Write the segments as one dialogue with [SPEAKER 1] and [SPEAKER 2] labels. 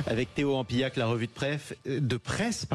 [SPEAKER 1] avec Théo Ampillac, la revue de presse,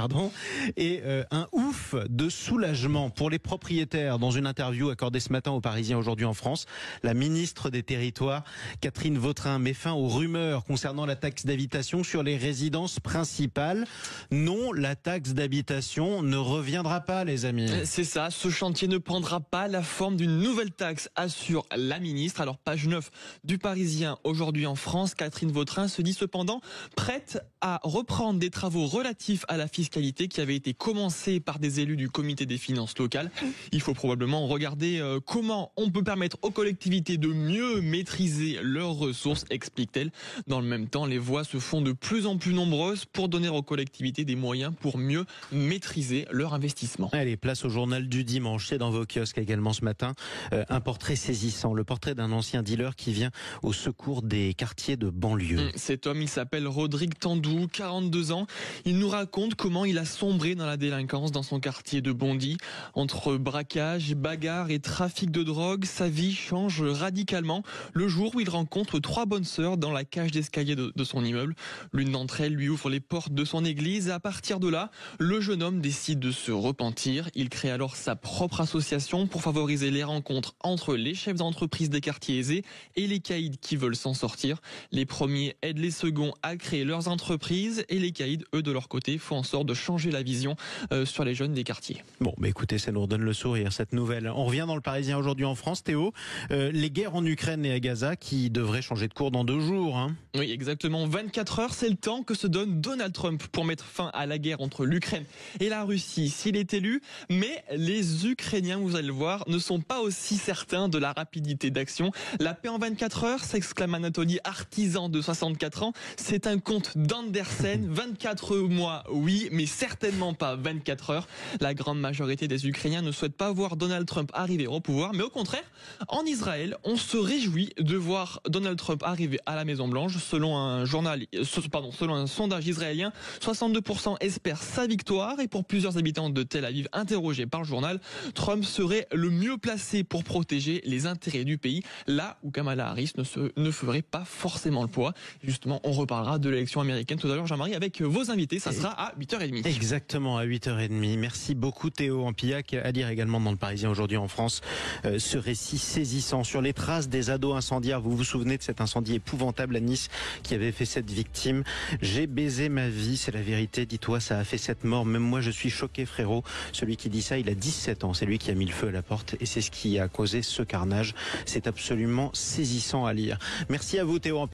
[SPEAKER 1] et un ouf de soulagement pour les propriétaires. Dans une interview accordée ce matin aux Parisiens aujourd'hui en France, la ministre des Territoires, Catherine Vautrin, met fin aux rumeurs concernant la taxe d'habitation sur les résidences principales. Non, la taxe d'habitation ne reviendra pas, les amis.
[SPEAKER 2] C'est ça, ce chantier ne prendra pas la forme d'une nouvelle taxe, assure la ministre. Alors, page 9 du Parisien aujourd'hui en France, Catherine Vautrin se dit cependant prête à reprendre des travaux relatifs à la fiscalité qui avaient été commencés par des élus du comité des finances locales. Il faut probablement regarder comment on peut permettre aux collectivités de mieux maîtriser leurs ressources, explique-t-elle. Dans le même temps, les voix se font de plus en plus nombreuses pour donner aux collectivités des moyens pour mieux maîtriser leur investissement.
[SPEAKER 1] Allez, place au journal du dimanche. C'est dans vos kiosques également ce matin. Un portrait saisissant, le portrait d'un ancien dealer qui vient au secours des quartiers de banlieue.
[SPEAKER 2] Cet homme, il s'appelle Rodrigue Tandou, 42 ans. Il nous raconte comment il a sombré dans la délinquance dans son quartier de Bondy. Entre braquage, bagarre et trafic de drogue, sa vie change radicalement le jour où il rencontre 3 bonnes sœurs dans la cage d'escalier de son immeuble. L'une d'entre elles lui ouvre les portes de son église et à partir de là, le jeune homme décide de se repentir. Il crée alors sa propre association pour favoriser les rencontres entre les chefs d'entreprise des quartiers aisés et les caïds qui veulent s'en sortir. Les premiers aident les seconds à créer leurs entreprises et les caïds, eux, de leur côté, font en sorte de changer la vision sur les jeunes des quartiers.
[SPEAKER 1] Bon, écoutez, ça nous redonne le sourire, cette nouvelle. On revient dans le Parisien aujourd'hui en France, Théo. Les guerres en Ukraine et à Gaza qui devraient changer de cours dans 2 jours.
[SPEAKER 2] Oui, exactement. 24 heures, c'est le temps que se donne Donald Trump pour mettre fin à la guerre entre l'Ukraine et la Russie s'il est élu. Mais les Ukrainiens, vous allez le voir, ne sont pas aussi certains de la rapidité d'action. La paix en 24 heures, s'exclame Anatoly Artisan de 64 ans. C'est un conte d'Andersen. 24 mois, oui, mais certainement pas 24 heures. La grande majorité des Ukrainiens ne souhaitent pas voir Donald Trump arriver au pouvoir, mais au contraire, en Israël, on se réjouit de voir Donald Trump arriver à la Maison-Blanche. Selon un sondage israélien, 62% espèrent sa victoire et pour plusieurs habitants de Tel Aviv interrogés par le journal, Trump serait le mieux placé pour protéger les intérêts du pays, là où Kamala Harris ne ferait pas forcément le poids. Justement, on reparlera de l'élection américaine tout à l'heure, Jean-Marie, avec vos invités. Ça sera à 8h30.
[SPEAKER 1] Exactement, à 8h30. Merci beaucoup Théo Ampillac. À lire également dans le Parisien aujourd'hui en France ce récit saisissant sur les traces des ados incendiaires. Vous vous souvenez de cet incendie épouvantable à Nice qui avait fait 7 victimes. J'ai baisé ma vie, c'est la vérité. Dis-toi, ça a fait 7 morts. Même moi, je suis choqué, frérot. Celui qui dit ça, il a 17 ans. C'est lui qui a mis le feu à la porte et c'est ce qui a causé ce carnage. C'est absolument saisissant à lire. Merci à vous Théo Ampillac.